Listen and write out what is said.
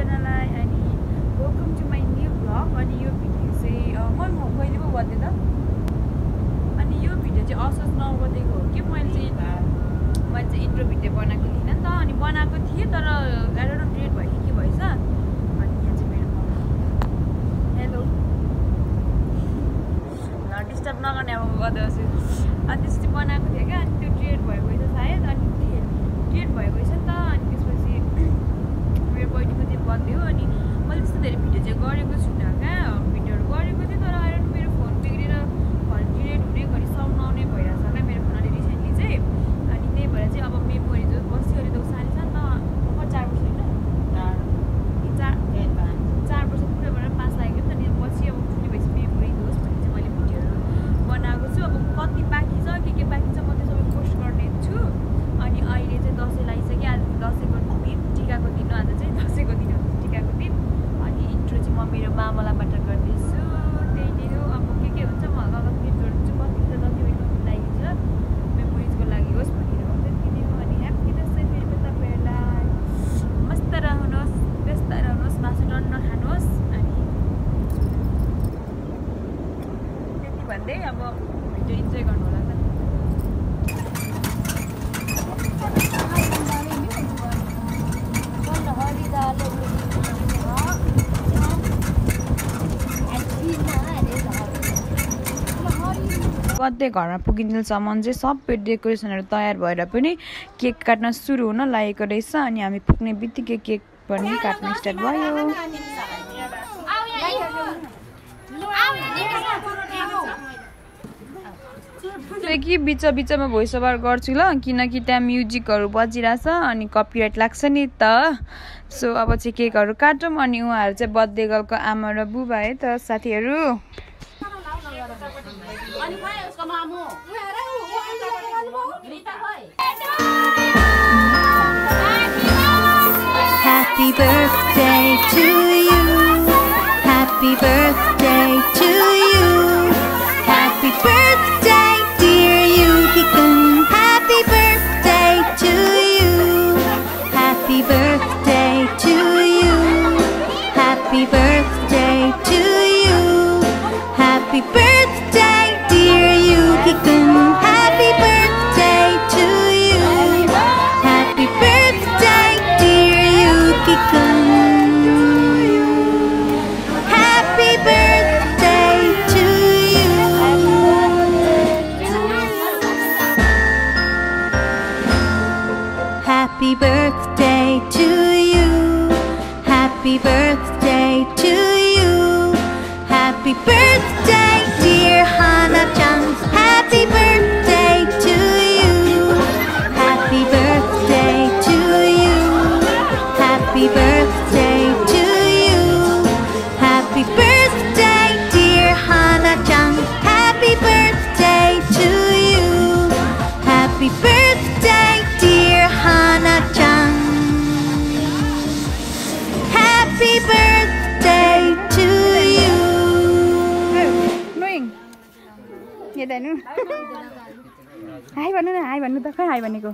सबैजनालाई अनि welcome to my new vlog. अनि यो भिडियो चाहिँ मैले पो गरिदिएँ त। अनि यो भिडियो चाहिँ असोज नगरिदिएको हो कि मैले चाहिँ इन्ट्रो भिडियो बनाएको थिइनँ नि त। अनि बनाएको थिएँ तर एडोन डिलिट भयो कि के भएछ। अनि यहाँ चाहिँ मेरो मम्मी हेलो डिस्टर्ब नगर्ने अब गर्दैछु। अनि त्यसपछि बनाएको थिएँ क्या। अनि त्यो डिलिट भएको रहेछ सायद। अनि डिलिट भएको रहेछ नि त। अनि त्यसपछि मेरो बहिनीको चाहिँ बर्थडे हो। अनि मैले त्यस्तो धेरै भिडियो चाहिँ गरेको छुइनँ क्या। भिडियोहरू गरेको थिएँ तर आएर मेरो फोन बिग्रेर घरि डिलिट हुने घरि साउन्ड नआउने भइरहेछ क्या मेरो फोन अलि रिसेन्टली चाहिँ। अनि त्यही भएर चाहिँ अब मेमोरी जो बस्यो अरे त सानो छ नि त। 4 वर्ष होइन 4 वर्ष पुरै भएर 5 लाग्यो नि त। अनि पछि अब ठुलो भएपछि मेमोरी होस् भने चाहिँ मैले भिडियोहरू बनाएको छु। अब कति बाँकी छ के बाँकी छ म त्यो सबै पोस्ट गर्ने छु। अनि अहिले चाहिँ दसैँ लागिसक्यो। आज दसैँको दिन टिकाको दिन हो। आज चाहिँ दसैँको दिन हो टिकाको दिन। अनि इन्ट्रो चाहिँ म मेरो मामलाबाट गर्दैछु। त्यही नै हो। अब के हुन्छ म हल्का गीत जोड्छु। कति त जति पनि लागिन्छ मेमोरिजको लागि होस् भनेर हो। त्यति नै हो। अनि ह्याप्पी दसैँ फेरि पनि तपाईँहरूलाई मस्त रहनुहोस् व्यस्त रहनुहोस् मासु टन्न खानुहोस्। अनि त्यति भन्दै अब भिडियो इन्जोय गर्नु होला त। कतै घरमा पुगिन्जेलसम्म चाहिँ सबै डेकोरेसनहरू तयार भएर पनि केक काट्न सुरु हुन लागेको रहेछ। अनि हामी पुग्ने बित्तिकै केक पनि काट्न स्टार्ट भयो। कि बिचमा भोइस ओभर गर्छु ल किनकि त्यहाँ म्युजिकहरू बजिरहेछ अनि कपिराइट लाग्छ नि त। सो अब चाहिँ केकहरू काटौँ। अनि उहाँहरू चाहिँ बर्थडे गर्लको आमा र बुबा है त साथीहरू। Happy birthday to you. Happy birthday to you. Happy birthday dear Yuki-kun. Happy birthday to you. Happy birthday to you. Happy birthday to you. Happy birthday dear Yuki-kun. Happy birthday to you. Happy birthday dear Yuki-kun. Happy birthday to you. Happy birthday to you. Happy birthday to you. Happy birthday dear Hana-chan. Happy birthday to you. Happy birthday to you. Happy birthday to you. Happy birthday dear Hana-chan. Happy birthday to you. Happy birthday dear Hana-chan. Happy birthday to you. Knowing यहाँ दाइनु high भन्नु न। High भन्नु त खै high भनेको